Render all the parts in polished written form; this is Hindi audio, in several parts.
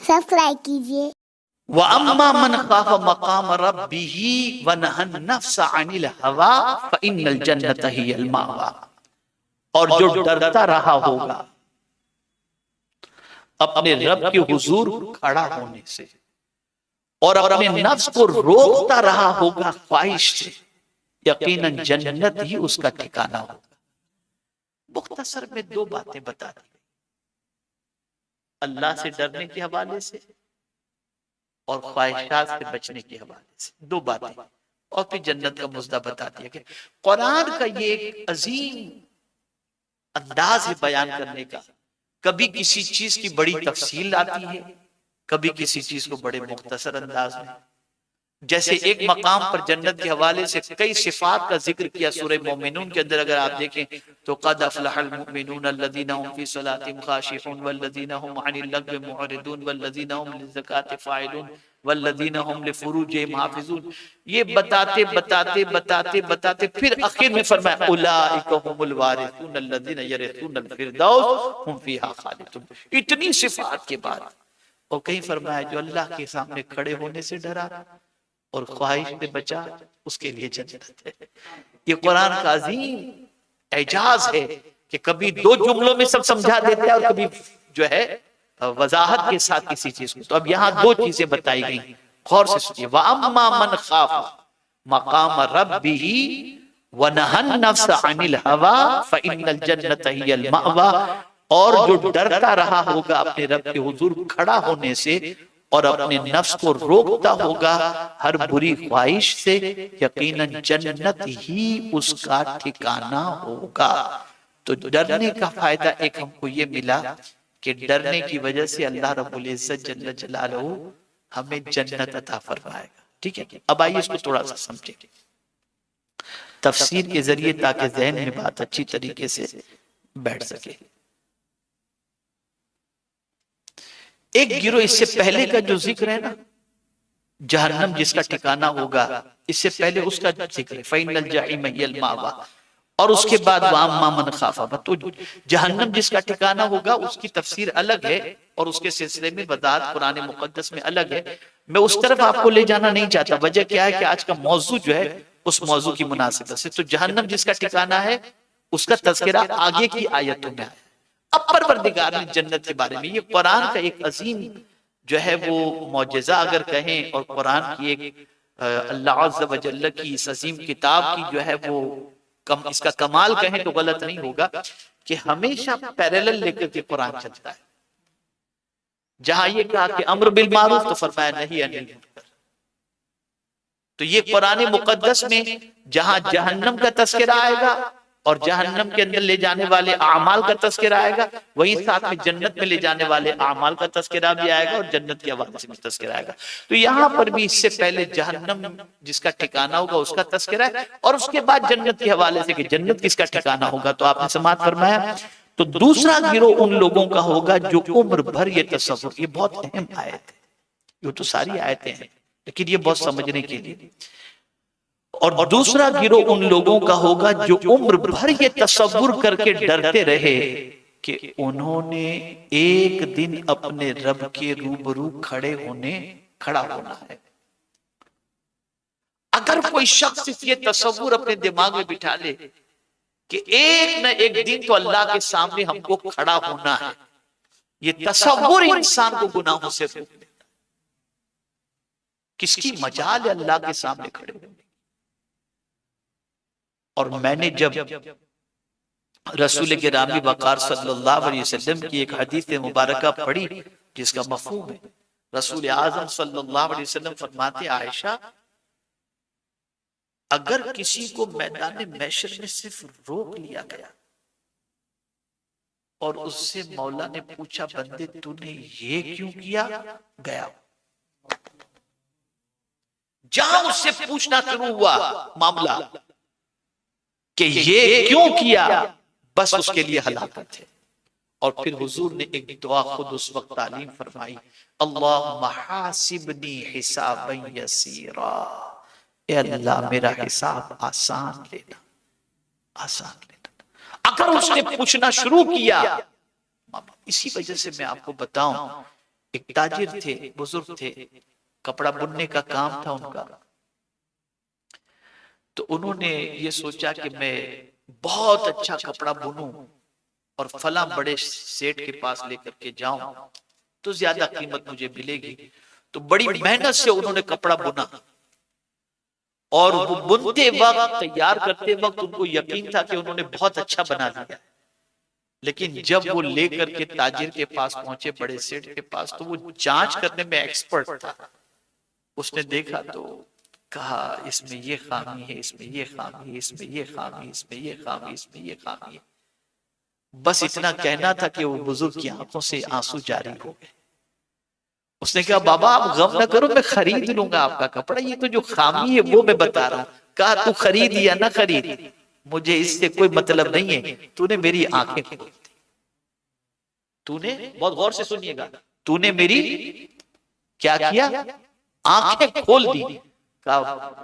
सब्सक्राइब कीजिए। व अम्मा मन खाफ मकाम रब्बिही व नहन नफ्स अनिल हवा फइन्नल जन्नत हियल मावा। और जो डरता रहा होगा अपने रब के हुजूर खड़ा होने से और अपने नफ्स को रोकता रहा होगा ख्वाहिश से, यकीनन जन्नत ही उसका ठिकाना होगा। मुख्तसर में दो बातें बता दी, अल्लाह से डरने के हवाले से और ख्वाहिशात से बचने के हवाले से, दो बातें, और फिर जन्नत का मुद्दा बता दिया कि कुरान का ये एक अजीम अंदाज है बयान करने का। कभी किसी चीज की बड़ी तफसील आती है, कभी किसी चीज को बड़े मुख्तसर अंदाज में। जैसे एक मकाम पर जन्नत के हवाले से कई सिफात का जिक्र किया सूरह मोमिनून के अंदर, अगर आप देखें तो क़द अफ़लहल मुमिनून अल्लज़ीना हुम फ़ी सलातिहिम ख़ाशिऊन वल्लज़ीना हुम अनिल लग़्वी मुअरिदून वल्लज़ीना हुम लिज़्ज़काति फ़ाइलून वल्लज़ीना हुम लिफ़ुरूजिहिम हाफ़िज़ून। ये बताते बताते बताते बताते फिर आखिर में फरमाया उलाइका हुमुल वारिसून अल्लज़ीना यरिसूनल फ़िरदौस हुम फ़ीहा ख़ालिदून। इतनी सिफात के बाद और कहीं फरमाया जो अल्लाह के सामने खड़े होने से डरा और ख्वाहिश से बचा उसके लिए जन्नत है। ये कुरान का अजीम एजाज है कि कभी दो जुमलों में सब समझा देता है और कभी जो है वजाहत के साथ किसी चीज को। तो अब यहाँ दो चीजें बताई गई, गौर से सुनिए। व अम्मा मन खाफ मकाम रब्बिही व नहन नफ्स अनिल हवा फइन्नल जन्नत हियल मावा। और जो डरता रहा होगा अपने रब के हुजूर खड़ा होने से और अपने नफ्स को रोकता होगा हर बुरी ख्वाहिश से, यकीनन जन्नत ही उसका ठिकाना होगा। तो डरने का फायदा एक हमको ये मिला कि डरने की वजह से अल्लाह रब्बुल इज्जत जल्ल जलालहू हमें जन्नत अता फरमाएगा। ठीक है, अब आइए इसको थोड़ा सा समझें तफसीर के जरिए, ताकि जहन में बात अच्छी तरीके से बैठ सके। एक गिरोह इससे पहले का जो जिक्र है ना, जहन्नम जिसका ठिकाना होगा, इससे पहले उसका जिक्र है फइन्नल जहीम हियल मावा। और उसके बाद वअम्मा मन खाफा, तो जहन्नम जिसका ठिकाना होगा उसकी तफसीर अलग है और उसके सिलसिले में वज़ाहत कुरान मुक़द्दस में अलग है। मैं उस तरफ आपको ले जाना नहीं चाहता। वजह क्या है कि आज का मौजू जो है उस मौजू की मुनासिबत से, तो जहन्नम जिसका ठिकाना है उसका तज़किरा आगे की आयतों में है। अब परवरदिगार ने जन्नत के बारे में, ये कुरान का एक अजीम जो है वो मौजज़ा अगर कहें, और कुरान की एक अल्लाह अज़्ज़ व जल्ल की इस अजीम किताब की जो है वो इसका कमाल कहें तो गलत नहीं होगा कि हमेशा पैरेलल लेकर के कुरान चलता है। जहां ये कहा कि अम्र बिल मारूफ तो फरमाया नहीं अनिल मुनकर। तो ये कुरान मुक़द्दस में जहां जहन्नम का तज़किरा आएगा और जहन्नम के अंदर ले जाने वाले आमाल का तज़किरा आएगा, वहीं साथ में जन्नत में ले जाने वाले आमाल का तज़किरा भी आएगा और जन्नत के हवाले से भी तज़किरा आएगा। तो यहाँ पर भी इससे पहले जहन्नम जिसका ठिकाना होगा उसका तज़किरा है और उसके बाद जन्नत के हवाले से कि जन्नत किसका ठिकाना होगा। तो आपने समाअत फरमाया। तो दूसरा गिरोह उन लोगों का होगा जो उम्र भर ये तसव्वुर, ये बहुत अहम आयत है, ये तो सारी आयतें हैं लेकिन ये बहुत समझने के लिए। और दूसरा गिरोह उन लोगों का होगा जो उम्र भर ये तसव्वुर करके डरते रहे कि उन्होंने एक दिन अपने रब के रूबरू खड़ा होना है। अगर कोई शख्स ये तसव्वुर अपने दिमाग में बिठा ले कि एक न एक दिन तो अल्लाह के सामने हमको खड़ा होना है, ये तसव्वुर इंसान को गुनाहों से रोक देता है। किसकी मजाल है अल्लाह के सामने खड़े होने। और मैंने जब रसूल गिरामी वक़ार सल्लल्लाहु अलैहि वसल्लम की एक हदीस मुबारका पढ़ी जिसका मफ़हूम है, रसूल आज़म सल्लल्लाहु अलैहि वसल्लम फरमाते, आयशा अगर किसी को मैदान महशर में सिर्फ रोक लिया गया और उससे मौला ने पूछा बंदे तूने ये क्यों किया, गया जहां उससे पूछना शुरू हुआ मामला कि ये क्यों किया, बस उसके लिए हलाकत है। और फिर हुजूर ने एक दुआ खुद उस वक्त तालीम फरमाई, अल्लाहुम्मा हासिबनी हिसाबन यसीरा, ए अल्लाह मेरा हिसाब आसान लेना, आसान लेना। अगर उसने पूछना शुरू किया, इसी वजह से मैं आपको बताऊं एक ताजिर थे, बुजुर्ग थे, कपड़ा बुनने का काम था उनका। तो उन्होंने ये सोचा कि मैं बहुत अच्छा कपड़ा बुनूं और फला बड़े सेठ के पास लेकर के जाऊं तो ज्यादा कीमत मुझे मिलेगी। तो बड़ी मेहनत से उन्होंने कपड़ा बुना और वो बुनते वक्त, तैयार करते वक्त उनको यकीन था कि उन्होंने बहुत अच्छा बना दिया। लेकिन जब वो लेकर के ताजिर के पास पहुंचे, बड़े सेठ के पास, तो वो जांच करने में एक्सपर्ट था। उसने देखा तो कहा इसमें ये खामी है, इसमें ये खामी है, इसमें ये खामी, इसमें ये खामी, इसमें ये खामी है। बस इतना कहना था कि वो बुजुर्ग की आंखों से आंसू जारी हो गए। उसने कहा बाबा आप गम ना करो, मैं खरीद लूंगा आपका कपड़ा, ये तो जो खामी है वो मैं बता रहा हूं। कहा तू खरीद या ना खरीद, मुझे इससे कोई मतलब नहीं है, तूने मेरी आंखें खोल दी। तूने, बहुत गौर से सुनिएगा, तूने मेरी क्या किया, आंखें खोल दी। कहा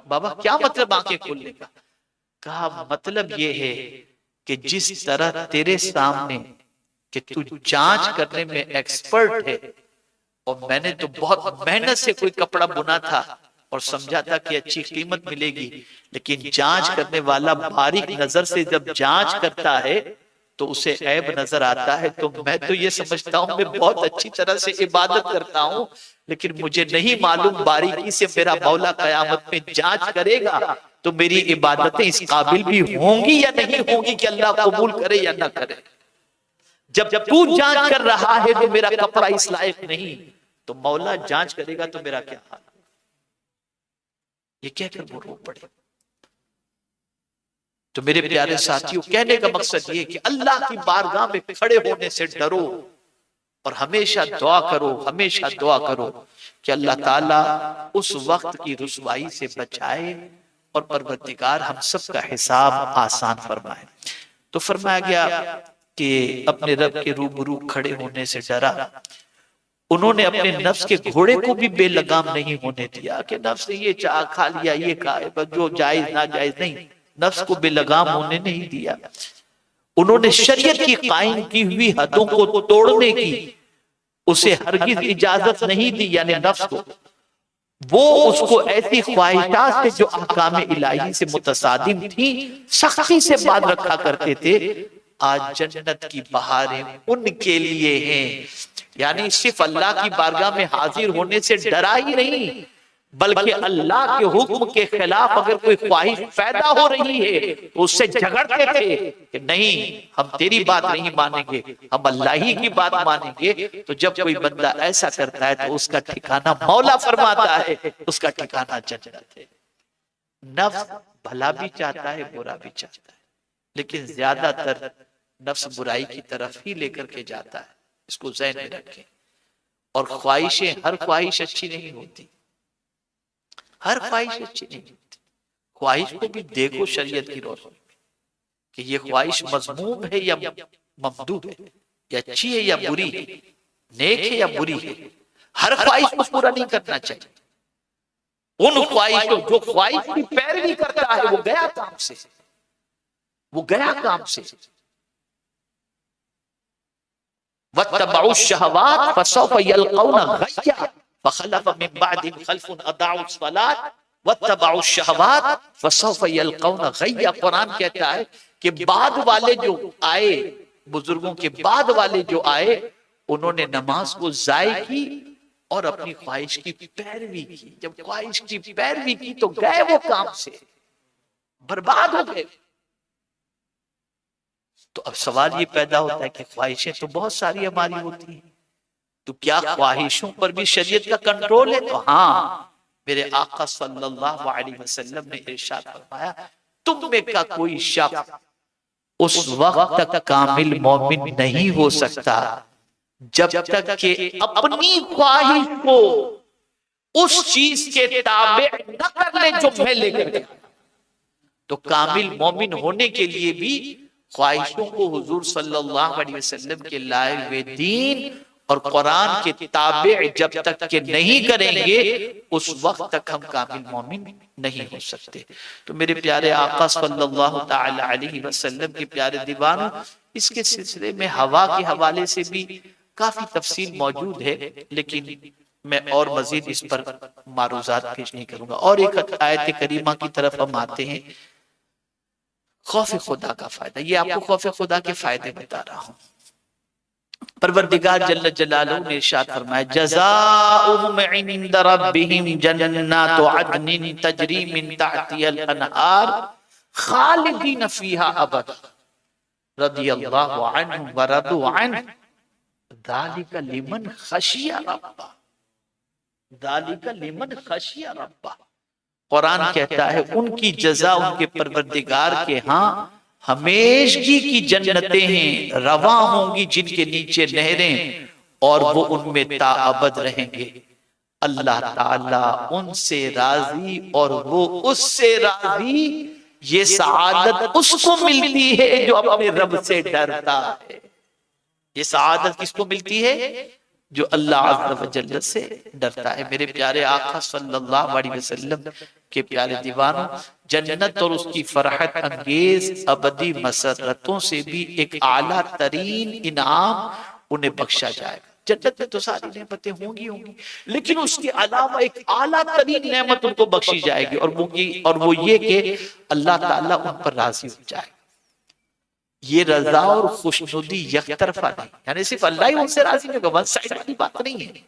बाबा क्या मतलब आंखें खोलने का? कहा मतलब ये है कि जिस तरह तेरे सामने कि तू जांच करने में एक्सपर्ट है, और मैंने तो बहुत मेहनत से कोई कपड़ा बुना था और समझा था कि अच्छी कीमत मिलेगी, लेकिन जांच करने वाला बारीक नजर से जब जांच करता है तो उसे ऐब नजर आता है। तो मैं तो ये समझता हूं मैं बहुत अच्छी तरह से इबादत करता हूं, लेकिन मुझे नहीं मालूम बारीकी से मेरा मौला कयामत में जांच करेगा तो मेरी इबादतें इस काबिल भी होंगी या नहीं होंगी कि अल्लाह कबूल करे या ना करे। जब तू जांच कर रहा है तो मेरा कपड़ा इस लायक नहीं, तो मौला जांच करेगा तो मेरा क्या हाल? ये कहकर वो रो पड़े। तो मेरे प्यारे साथियों, कहने का मकसद ये कि अल्लाह की बारगाह में खड़े होने से डरो और हमेशा दुआ करो, हमेशा दुआ करो कि अल्लाह ताला उस वक्त की रुसवाई से बचाए और परवरदिगार हम सब का हिसाब आसान फरमाए। तो फरमाया गया कि अपने रब के रूबरू खड़े होने से डरा। उन्होंने अपने नफ्स के घोड़े को भी बेलगाम नहीं होने दिया कि नफ्स ने ये चाह खा लिया, ये कहा जो जायज ना जायज, नहीं, नफ्स को बेलगाम होने नहीं दिया। उन्होंने शरीयत की कायम की हुई हदों को तोड़ने की उसे हरगिज इजाजत नहीं दी, यानी नफ्स को। वो उसको ऐसी ख्वाहिशात से जो अहकाम इलाही से मुतसादिम थी सख्ती से बात रखा करते थे, आज जन्नत की बहारें उनके लिए हैं। यानी सिर्फ अल्लाह की बारगाह में हाजिर होने से डरा ही नहीं, बल्कि अल्लाह के हुक्म के खिलाफ अगर कोई ख्वाहिश पैदा हो रही है तो उससे झगड़ते थे कि नहीं, हम तेरी बात नहीं मानेंगे, हम अल्लाह ही की बात मानेंगे। तो जब कोई बंदा ऐसा करता है तो उसका ठिकाना मौला फरमाता है, उसका ठिकाना जन्नत है। नफ्स भला भी चाहता है, बुरा भी चाहता है, लेकिन ज्यादातर नफ्स बुराई की तरफ ही लेकर के जाता है, इसको ज़हन में रखें। और ख्वाहिशें, हर ख्वाहिश अच्छी नहीं होती, हर ख्वाहिश अच्छी नहीं होती। ख्वाहिश को भी देखो शरीयत की रोशनी में कि ये ख्वाहिश मज़मूम है या ममदूद है, या अच्छी है या बुरी है, नेक है या बुरी है। हर ख्वाहिश को पूरा नहीं करना चाहिए। उन ख्वाहिशों, जो ख्वाहिश की पैरवी करता है वो गया काम से, वो गया काम से। वत्तबउ शहवात फसौफ यल्कौना गय्या फखलफ मिन बादिहिम खल्फुन अदाउ सलात वत्तबउ शहवात फसौफ यल्कौना गय्या। कुरान कहता है कि बाद वाले जो आए, बुजुर्गों के बाद वाले जो आए, उन्होंने नमाज को जाय की और अपनी ख्वाहिश की पैरवी की। जब ख्वाहिश की पैरवी की तो गए वो काम से, बर्बाद हो गए। तो अब सवाल ये पैदा होता है कि ख्वाहिशें तो बहुत सारी हमारी होती हैं, तो क्या ख्वाहिशों पर भी शरीयत का कंट्रोल है? तो हाँ, मेरे आका सल्लल्लाहु अलैहि वसल्लम ने इरशाद फरमाया, तुम में का कोई शख्स उस वक्त तक कामिल मोमिन नहीं हो सकता जब तक कि अपनी ख्वाहिश को उस चीज के ताबे न कर ले जो मैं लेकर गया। तो कामिल मोमिन होने के लिए भी ख्वाहिशों को हुजूर सल्लल्लाहु अलैहि वसल्लम के लाए हुए दीन और कुरान के ताबे जब तक के नहीं करेंगे, उस वक्त तक हम कामिल मोमिन नहीं हो सकते। तो मेरे प्यारे आका सल्लल्लाहु ताला अलैहि वसल्लम के प्यारे दीवानों, इसके सिलसिले में हवा के हवाले से भी काफी तफसील मौजूद है, लेकिन मैं और मजीद इस पर मारूजात पेश नहीं करूंगा। और एक आयत करीमा की तरफ हम आते हैं, खौफ खुदा का फायदा। ये आपको खौफ खुदा के फायदे बता रहा हूं। परवरदिगार जल्ल जलालहू ने इरशाद फरमाया, जज़ाउहुम इंद रब्बिहिम जन्नातु अदनिन तजरी मिन तहतिहल अनहार खालिदीन फीहा अबदा रदियल्लाहु अन्हु व रदू अन्हु ज़ालिका लिमन खशिया रब्बा, ज़ालिका लिमन खशिया रब्बा। कुरान कहता है उनकी जजा उनके परवरदिगार के यहाँ हमेशगी की जन्नतें हैं, रवा होंगी जिनके नीचे नहरें, और वो उनमें ताअबद रहेंगे। अल्लाह ताला उनसे राजी और वो उससे राजी। ये सआदत उसको मिलती है जो अपने रब से डरता है। ये सआदत किसको मिलती है? जो अल्लाह अज़्ज़ व जल्ल से डरता है। मेरे प्यारे आका सल्लल्लाहु अलैहि वसल्लम के प्यारे दीवानों, जन्नत और उसकी फरहत अंगेज अबदी मसरतों से भी एक आला तरीन इनाम उन्हें बख्शा जाएगा। जन्नत में तो सारी नेमतें होंगी, लेकिन उसके अलावा एक आला तरीन नेमत उनको बख्शी जाएगी, और वो ये कि अल्लाह ताला उन पर राजी हो जाएगा। ये रजा और खुशनुदी यकतरफा नहीं, यानी सिर्फ अल्लाह ही उनसे राजी होगा, वन साइड वाली बात नहीं है।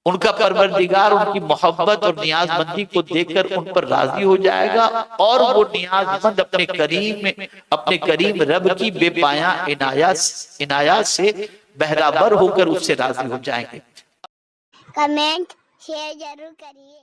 उनका परवरदिगार उनकी मोहब्बत और नियाजमंदी को देखकर उन पर राजी हो जाएगा, और वो नियाजमंद अपने करीम रब की बेपाया इनायात से बहराबर होकर उससे राजी हो जाएंगे। कमेंट शेयर जरूर करिए।